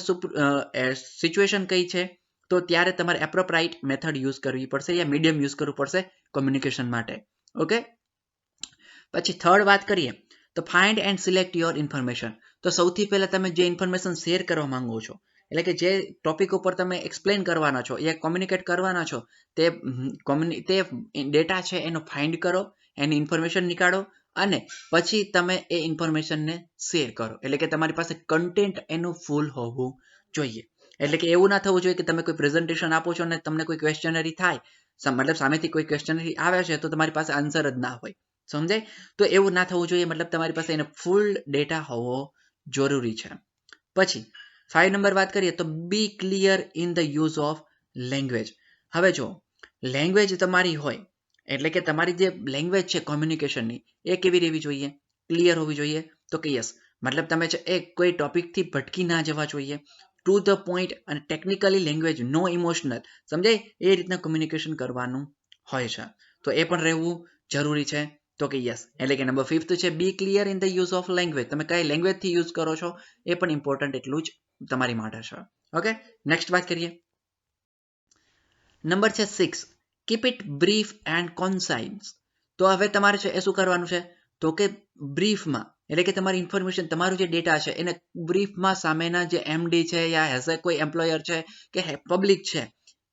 સિચ્યુએશન કઈ છે તો ત્યારે તમારે એપ્રોપ્રાઇટ મેથડ યુઝ કરવી પડશે યા મીડિયમ યુઝ કરવું પડશે કોમ્યુનિકેશન માટે. ઓકે, પછી થર્ડ વાત કરીએ તો find and select your information. તો સૌથી પહેલા તમે જે ઇન્ફોર્મેશન શેર કરવા માંગો છો એટલે કે જે ટોપિક ઉપર તમે એક્સપ્લેન કરવાના છો યા કોમ્યુનિકેટ કરવાના છો તે ડેટા છે એનો ફાઇન્ડ કરો, એની ઇન્ફોર્મેશન નીકાળો અને પછી તમે એ ઇન્ફોર્મેશનને શેર કરો. એટલે કે તમારી પાસે કન્ટેન્ટ એનું ફૂલ હોવું જોઈએ. એટલે કે એવું ના થવું જોઈએ કે તમે કોઈ પ્રેઝન્ટેશન આપો છો અને તમને કોઈ ક્વેશ્ચનરી થાય મતલબ સામેથી કોઈ ક્વેશ્ચનરી આવે છે તો તમારી પાસે આન્સર જ ના હોય. સમજાય? તો એવું ના થવું જોઈએ. મતલબ તમારી પાસે એનો ફૂલ ડેટા હોવો જરૂરી છે. પછી 5 નંબર વાત કરીએ તો be clear in the use of language. હવે જો લેંગ્વેજ તમારી હોય એટલે કે તમારી જે લેંગ્વેજ છે કોમ્યુનિકેશનની એ કેવી રહેવી જોઈએ? ક્લિયર હોવી જોઈએ. તો કે યસ. મતલબ તમે છે એ કોઈ ટોપિકથી ભટકી ના જવા જોઈએ. ટુ ધ પોઈન્ટ અને ટેકનિકલી લેંગ્વેજ, નો ઇમોશનલ. સમજાય? એ રીતના કોમ્યુનિકેશન કરવાનું હોય છે. તો એ પણ રહેવું જરૂરી છે. તો કે યસ. એટલે કે નંબર 5 છે be clear in the use of language. તમે કઈ લેંગ્વેજથી યુઝ કરો છો એ પણ ઇમ્પોર્ટન્ટ એટલું જ તમારી માટે છે. ઓકે, નેક્સ્ટ વાત કરીએ. નંબર છે 6 કીપ ઇટ બ્રીફ એન્ડ કોન્સાઇઝ. તો હવે તમારે છે એ શું કરવાનું છે તો કે બ્રીફમાં એટલે કે તમારી ઇન્ફોર્મેશન તમારું જે ડેટા છે એને બ્રીફમાં સામેના જે એમડી છે યા એઝ એ કોઈ એમ્પ્લોયર છે કે પબ્લિક છે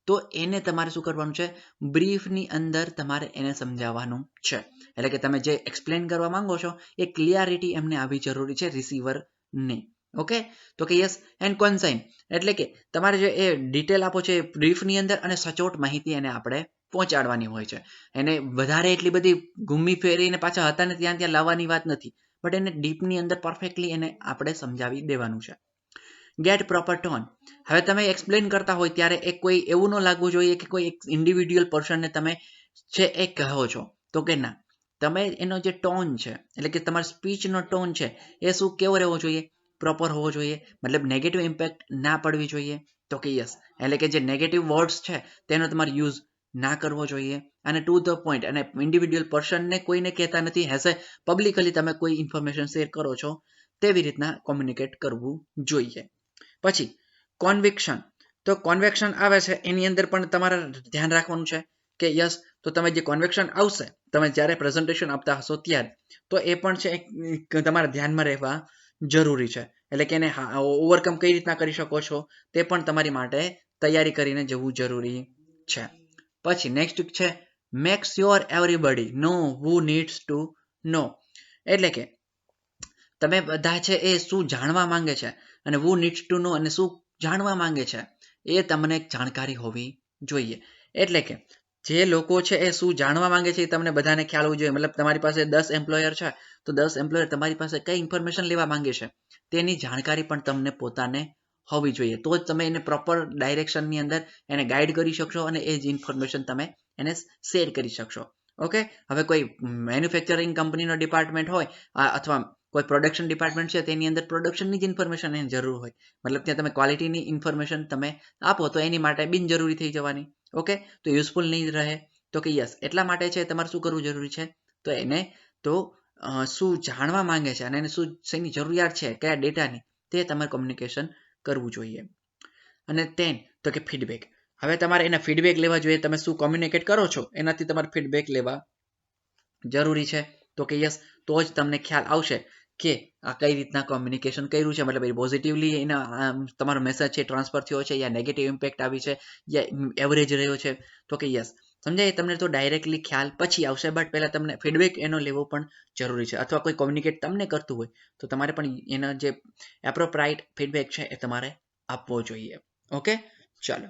તો એને તમારે શું કરવાનું છે બ્રીફની અંદર તમારે એને સમજાવવાનું છે. એટલે કે તમે જે એક્સપ્લેન કરવા માંગો છો એ ક્લિયરિટી એમને આવી જરૂરી છે રિસીવરને. ઓકે, તો કે યસ એન્ડ કોન્સાઇન એટલે કે તમારે જે એ ડિટેલ આપો છો એ બ્રીફની અંદર અને સચોટ માહિતી એને આપણે પહોંચાડવાની હોય છે. એને વધારે એટલી બધી ઘૂમી ફેરીને પાછા હતા ને ત્યાં લાવવાની વાત નથી, બટ એને ડીપની અંદર પરફેક્ટલી એને આપણે સમજાવી દેવાનું છે. Get proper tone. હવે તમે એક્સપ્લેન કરતા હોય ત્યારે એ કોઈ એવું ન લાગવું જોઈએ કે કોઈ એક ઇન્ડિવિડ્યુઅલ પર્સનને તમે છે એ કહો છો. તો કે ના, તમે એનો જે ટોન છે એટલે કે તમારા સ્પીચનો ટોન છે એ શું કેવો રહેવો જોઈએ? પ્રોપર હોવો જોઈએ. મતલબ નેગેટિવ ઇમ્પેક્ટ ના પડવી જોઈએ. તો કે યસ. એટલે કે જે નેગેટિવ વર્ડ્સ છે તેનો તમારે યુઝ ના કરવો જોઈએ અને ટુ ધ પોઈન્ટ અને ઇન્ડિવિડ્યુઅલ પર્સનને કોઈને કહેતા નથી હેઝ એ પબ્લિકલી તમે કોઈ ઇન્ફોર્મેશન શેર કરો છો તેવી રીતના કોમ્યુનિકેટ કરવું જોઈએ. પછી કોન્વિક્શન. તો કોન્વેક્શન આવે છે એની અંદર પણ તમારે ધ્યાન રાખવાનું છે કે યસ તો તમે જે કોન્વેક્શન આવશે તમે જ્યારે પ્રેઝન્ટેશન આપતા હશો ત્યારે તો એ પણ છે તમારે ધ્યાનમાં રહેવા જરૂરી છે. એટલે કે એને ઓવરકમ કઈ રીતના કરી શકો છો તે પણ તમારી માટે તૈયારી કરીને જવું જરૂરી છે. પછી નેક્સ્ટ છે make sure everybody know who needs to know. એટલે કે તમે બધા છે એ શું જાણવા માંગે છે અને હુ નીડ્સ ટુ નો અને શું જાણવા માંગે છે એ તમને જાણકારી હોવી જોઈએ. એટલે કે જે લોકો છે એ શું જાણવા માંગે છે એ તમને બધાને ખ્યાલ હોવું જોઈએ. મતલબ તમારી પાસે 10 એમ્પ્લોયર છે તો 10 એમ્પ્લોયર તમારી પાસે કઈ ઇન્ફોર્મેશન લેવા માંગે છે તેની જાણકારી પણ તમને પોતાને હોવી જોઈએ. તો જ તમે એને પ્રોપર ડાયરેક્શનની અંદર એને ગાઈડ કરી શકશો અને એ જ ઇન્ફોર્મેશન તમે એને શેર કરી શકશો. ઓકે, હવે કોઈ મેન્યુફેક્ચરિંગ કંપનીનો ડિપાર્ટમેન્ટ હોય અથવા કોઈ પ્રોડક્શન ડિપાર્ટમેન્ટ છે તેની અંદર પ્રોડક્શનની જ ઇન્ફોર્મેશન એની જરૂર હોય. મતલબ ત્યાં તમે ક્વોલિટીની ઇન્ફોર્મેશન તમે આપો તો એની માટે બિનજરૂરી થઈ જવાની. ઓકે, તો યુઝફુલ નહીં રહે. તો કે યસ એટલા માટે છે તમારે શું કરવું જરૂરી છે તો એને તો શું જાણવા માંગે છે અને એને શું શેની જરૂરિયાત છે કયા ડેટાની તે તમારે કોમ્યુનિકેશન કરવું જોઈએ. અને 10 તો કે ફીડબેક. હવે તમારે એના ફીડબેક લેવા જોઈએ. તમે શું કોમ્યુનિકેટ કરો છો એનાથી તમારે ફીડબેક લેવા જરૂરી છે. તો કે યસ, તો જ તમને ખ્યાલ આવશે કે આ કઈ રીતના કોમ્યુનિકેશન કર્યું છે, મતલબ એ પોઝિટિવલી એના તમારો મેસેજ છે ટ્રાન્સફર થયો છે, યા નેગેટિવ ઇમ્પેક્ટ આવી છે, યા એવરેજ રહ્યો છે. તો કે યસ, સમજાય. તમને તો ડાયરેક્ટલી ખ્યાલ પછી આવશે, બટ પહેલા તમને ફીડબેક એનો લેવો પણ જરૂરી છે. અથવા કોઈ કોમ્યુનિકેટ તમને કરતું હોય તો તમારે પણ એના જે એપ્રોપ્રાઇટ ફીડબેક છે એ તમારે આપવો જોઈએ. ઓકે, ચાલો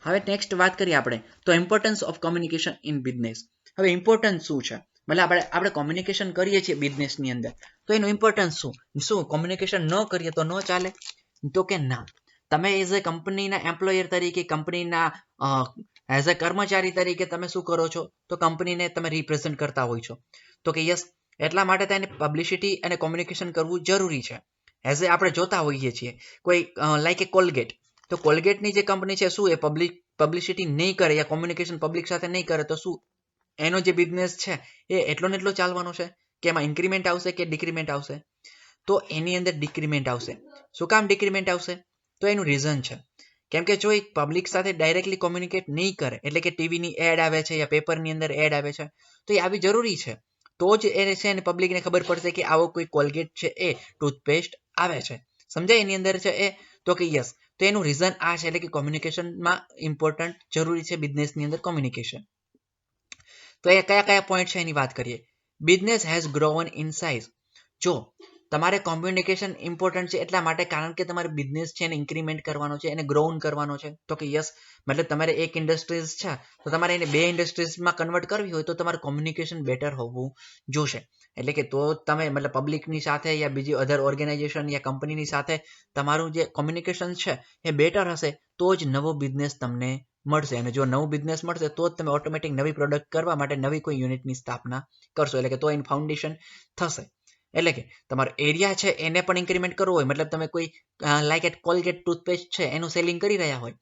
હવે નેક્સ્ટ વાત કરીએ આપણે તો importance of communication in business. હવે ઇમ્પોર્ટન્સ શું છે, મતલબ આપણે કોમ્યુનિકેશન કરીએ છીએ બિઝનેસની અંદર, તો એનું ઇમ્પોર્ટન્સ શું કોમ્યુનિકેશન ન કરીએ તો ન ચાલે? તો કે ના. તમે એઝ એ કંપનીના એમ્પ્લોયર તરીકે, કંપનીના એઝ એ કર્મચારી તરીકે તમે શું કરો છો, તો કંપનીને તમે રિપ્રેઝન્ટ કરતા હોય છો. તો કે યસ, એટલા માટે તેને પબ્લિસિટી અને કોમ્યુનિકેશન કરવું જરૂરી છે. એઝ એ આપણે જોતા હોઈએ છીએ કોઈ લાઈક એ કોલગેટ, તો કોલગેટની જે કંપની છે શું એ પબ્લિસિટી નહીં કરે યા કોમ્યુનિકેશન પબ્લિક સાથે નહીં કરે તો શું એનો જે બિઝનેસ છે એ એટલો ને એટલો ચાલવાનો છે કે એમાં ઇન્ક્રીમેન્ટ આવશે કે ડિક્રીમેન્ટ આવશે? તો એની અંદર ડિક્રીમેન્ટ આવશે. શું કામ ડિક્રીમેન્ટ આવશે? તો એનું રીઝન છે કેમ કે જો એક પબ્લિક સાથે ડાયરેક્ટલી કોમ્યુનિકેટ નહીં કરે, એટલે કે ટીવીની એડ આવે છે યા પેપરની અંદર એડ આવે છે, તો એ આવી જરૂરી છે. તો જ એ છે અને પબ્લિકને ખબર પડશે કે આવો કોઈ કોલગેટ છે એ ટૂથપેસ્ટ આવે છે. સમજાય એની અંદર છે એ? તો કે યસ, તો એનું રીઝન આ છે, એટલે કે કોમ્યુનિકેશનમાં ઇમ્પોર્ટન્ટ જરૂરી છે બિઝનેસની અંદર કોમ્યુનિકેશન. તો એ કયા કયા પોઈન્ટ છે એની વાત કરીએ. Business has grown in size. જો તમારે કોમ્યુનિકેશન ઇમ્પોર્ટન્ટ છે એટલા માટે કારણ કે તમારે બિઝનેસ છે એને ઇન્ક્રીમેન્ટ કરવાનો છે, એને ગ્રોન કરવાનો છે. તો કે યસ, મતલબ તમારે એક ઇન્ડસ્ટ્રીઝ છે તો તમારે એને 2 ઇન્ડસ્ટ્રીઝમાં કન્વર્ટ કરવી હોય તો તમારું કોમ્યુનિકેશન બેટર હોવું જોશે. એટલે કે તો તમે મતલબ પબ્લિકની સાથે યા બીજી અધર ઓર્ગેનાઇઝેશન યા કંપનીની સાથે તમારું જે કોમ્યુનિકેશન છે એ બેટર હશે તો જ નવો બિઝનેસ તમને મળશે. અને જો નવું બિઝનેસ મળશે તો જ તમે ઓટોમેટિક નવી પ્રોડક્ટ કરવા માટે નવી કોઈ યુનિટની સ્થાપના કરશો, એટલે કે તો એનું ફાઉન્ડેશન થશે. એટલે કે તમારો એરિયા છે એને પણ ઇન્ક્રીમેન્ટ કરવો હોય, મતલબ તમે કોઈ લાઈક એટ કોલગેટ ટૂથપેસ્ટ છે એનું સેલિંગ કરી રહ્યા હોય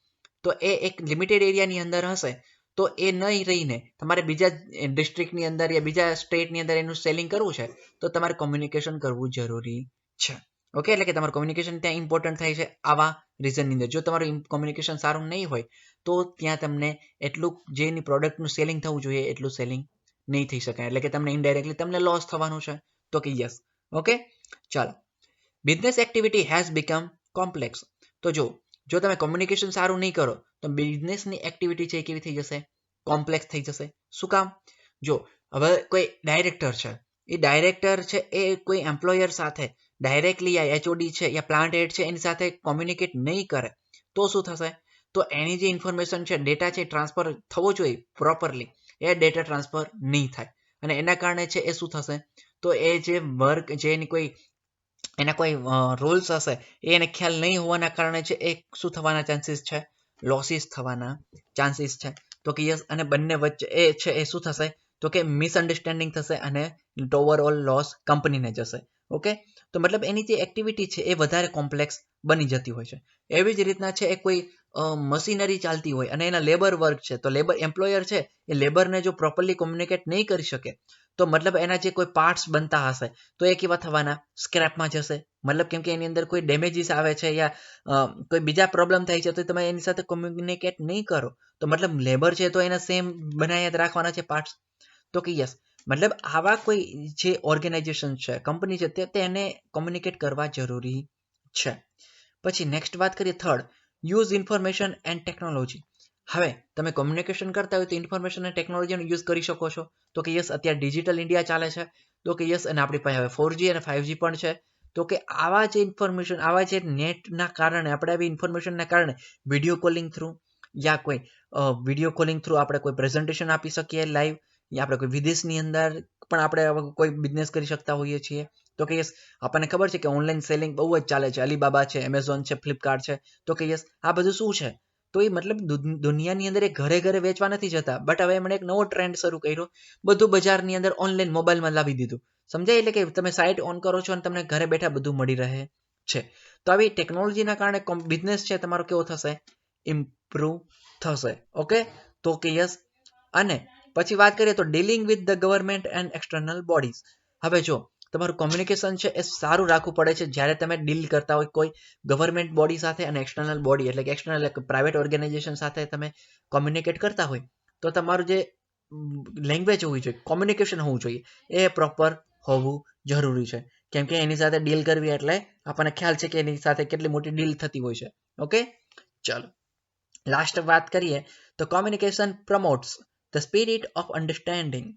તો એ એક લિમિટેડ એરિયાની અંદર હશે, તો એ નહીં રહીને તમારે બીજા ડિસ્ટ્રિક્ટની અંદર યા બીજા સ્ટેટની અંદર એનું સેલિંગ કરવું છે તો તમારે કોમ્યુનિકેશન કરવું જરૂરી છે. ઓકે, એટલે કે તમારું કોમ્યુનિકેશન ત્યાં ઇમ્પોર્ટન્ટ થાય છે આવા રીઝનની અંદર. જો તમારું કોમ્યુનિકેશન સારું નહીં હોય તો ત્યાં તમને એટલું જેની પ્રોડક્ટનું સેલિંગ થવું જોઈએ એટલું સેલિંગ નહીં થઈ શકે, એટલે કે તમને ઇનડાયરેક્ટલી તમને લોસ થવાનું છે. તો કે યસ, ઓકે, ચાલો. Business activity has become complex. તો જો તમે કોમ્યુનિકેશન સારું નહીં કરો તો બિઝનેસની એક્ટિવિટી છે એ કેવી થઈ જશે? કોમ્પ્લેક્સ થઈ જશે. શું કામ? જો હવે કોઈ ડાયરેક્ટર છે, એ ડાયરેક્ટર છે એ કોઈ એમ્પ્લોયર સાથે ડાયરેક્ટલી યા એચઓડી છે યા પ્લાન્ટ હેડ છે એની સાથે કોમ્યુનિકેટ નહીં કરે તો શું થશે? તો એની જે ઇન્ફોર્મેશન છે, ડેટા છે, ટ્રાન્સફર થવો જોઈએ પ્રોપરલી, એ ડેટા ટ્રાન્સફર નહીં થાય અને એના કારણે છે એ શું થશે? તો એ જે વર્ક જે એની કોઈ એના કોઈ રૂલ્સ હશે એને ખ્યાલ નહીં હોવાના કારણે છે એ શું થવાના ચાન્સીસ છે? લોસીસ થવાના ચાન્સીસ છે. તો કે યસ, અને બંને વચ્ચે એ છે એ શું થશે? તો કે મિસઅન્ડરસ્ટેન્ડિંગ થશે અને ઓવરઓલ લોસ કંપનીને જશે. ઓકે, તો મતલબ એની જે એક્ટિવિટી છે એ વધારે કોમ્પ્લેક્સ બની જતી હોય છે. એવી જ રીતના છે એ કોઈ મશીનરી ચાલતી હોય અને એના લેબર વર્ક છે, તો લેબર એમ્પ્લોયર છે એ લેબરને જો પ્રોપરલી કોમ્યુનિકેટ નહીં કરી શકે તો મતલબ એના જે કોઈ પાર્ટ્સ બનતા હશે તો એ કેવા થવાના? સ્ક્રેપમાં જશે. મતલબ કેમ કે એની અંદર કોઈ ડેમેજીસ આવે છે યા કોઈ બીજા પ્રોબ્લેમ થાય છે તો તમે એની સાથે કોમ્યુનિકેટ નહીં કરો તો મતલબ લેબર છે તો એના સેમ બનાવી જ રાખવાના છે પાર્ટ્સ. તો કે યસ, મતલબ આવા કોઈ જે ઓર્ગેનાઇઝેશન છે, કંપની છે, તેને કોમ્યુનિકેટ કરવા જરૂરી છે. પછી નેક્સ્ટ વાત કરીએ third, use information and technology. હવે તમે કોમ્યુનિકેશન કરતા હોય તો ઇન્ફોર્મેશન અને ટેકનોલોજીનો યુઝ કરી શકો છો. તો કે યસ, અત્યારે ડિજિટલ ઇન્ડિયા ચાલે છે, તો કે યસ, અને આપણી પાસે હવે 4G અને 5G પણ છે. તો કે આવા જે ઇન્ફોર્મેશન, આવા જે નેટના કારણે આપણે આવી ઇન્ફોર્મેશનના કારણે વિડીયો કોલિંગ થ્રુ યા કોઈ વિડીયો કોલિંગ થ્રુ આપણે કોઈ પ્રેઝન્ટેશન આપી શકીએ લાઈવ, યા આપણે કોઈ વિદેશની અંદર પણ આપણે કોઈ બિઝનેસ કરી શકતા હોઈએ છીએ. તો કે યસ, આપણને ખબર છે કે ઓનલાઈન સેલિંગ બહુ જ ચાલે છે, અલીબાબા છે, એમેઝોન છે, ફ્લિપકાર્ટ છે. તો કે યસ, આ બધું શું છે? તો એ મતલબ દુનિયાની અંદર એ ઘરે ઘરે વેચવા નથી જતા, બટ હવે એમણે એક નવો ટ્રેન્ડ શરૂ કર્યો, બધું બજારની અંદર ઓનલાઈન મોબાઈલમાં લાવી દીધું. સમજાય? એટલે કે તમે સાઇટ ઓન કરો છો અને તમને ઘરે બેઠા બધું મળી રહે છે. તો આવી ટેકનોલોજીના કારણે બિઝનેસ છે તમારો કેવો થશે? ઇમ્પ્રુવ થશે. ઓકે, તો કે યસ. અને પછી વાત કરીએ તો dealing with the government and external bodies. હવે જો તમારું કોમ્યુનિકેશન છે એ સારું રાખવું પડે છે જ્યારે તમે ડીલ કરતા હોય કોઈ ગવર્મેન્ટ બોડી સાથે અને એક્સટર્નલ બોડી એટલે કે એક્સટર્નલ પ્રાઇવેટ ઓર્ગેનાઇઝેશન સાથે તમે કોમ્યુનિકેટ કરતા હોય તો તમારું જે લેંગ્વેજ હોવી જોઈએ, કોમ્યુનિકેશન હોવું જોઈએ એ પ્રોપર હોવું જરૂરી છે. કેમ કે એની સાથે ડીલ કરવી એટલે આપણને ખ્યાલ છે કે એની સાથે કેટલી મોટી ડીલ થતી હોય છે. ઓકે, ચલો લાસ્ટ વાત કરીએ તો communication promotes the spirit of understanding.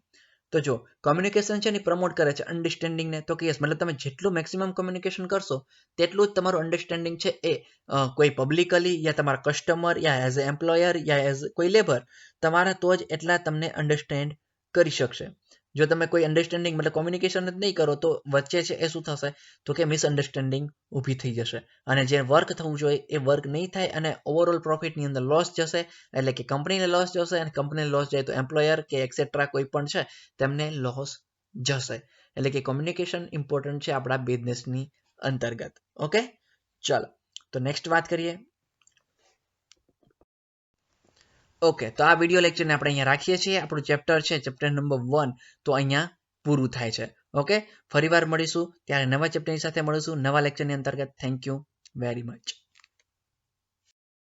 તો જો કોમ્યુનિકેશન છે ને પ્રમોટ કરે છે અન્ડરસ્ટેન્ડિંગને, તો કે યસ, મતલબ તમે જેટલું મેક્સિમમ કોમ્યુનિકેશન કરશો તેટલું જ તમારું અન્ડરસ્ટેન્ડિંગ છે એ કોઈ પબ્લિકલી યા તમારા customer yeah as a employer yeah as કોઈ લેબર તમારા તો જ એટલા તમને અન્ડરસ્ટેન્ડ કરી શકશે. જો તમે કોઈ અન્ડરસ્ટેન્ડિંગ મતલબ કોમ્યુનિકેશન જ નહીં કરો તો વચ્ચે છે એ શું થશે તો કે મિસઅન્ડરસ્ટેન્ડિંગ ઊભી થઈ જશે અને જે વર્ક થવું જોઈએ એ વર્ક નહીં થાય અને ઓવરઓલ પ્રોફિટની અંદર લોસ જશે. એટલે કે કંપનીને લોસ જશે અને કંપનીને લોસ જાય તો એમ્પ્લોયર કે એક્સેટ્રા કોઈ પણ છે તેમને લોસ જશે. એટલે કે કોમ્યુનિકેશન ઇમ્પોર્ટન્ટ છે આપણા બિઝનેસની અંતર્ગત. ઓકે, ચાલો તો નેક્સ્ટ વાત કરીએ. ઓકે, તો આ વિડીયો લેક્ચરને આપણે અહીંયા રાખીએ છીએ. આપણું ચેપ્ટર છે ચેપ્ટર નંબર 1 તો અહીંયા પૂરું થાય છે. ઓકે, ફરીવાર મળીશું ત્યારે નવા ચેપ્ટરની સાથે મળીશું નવા લેક્ચરની અંતર્ગત. Thank you very much.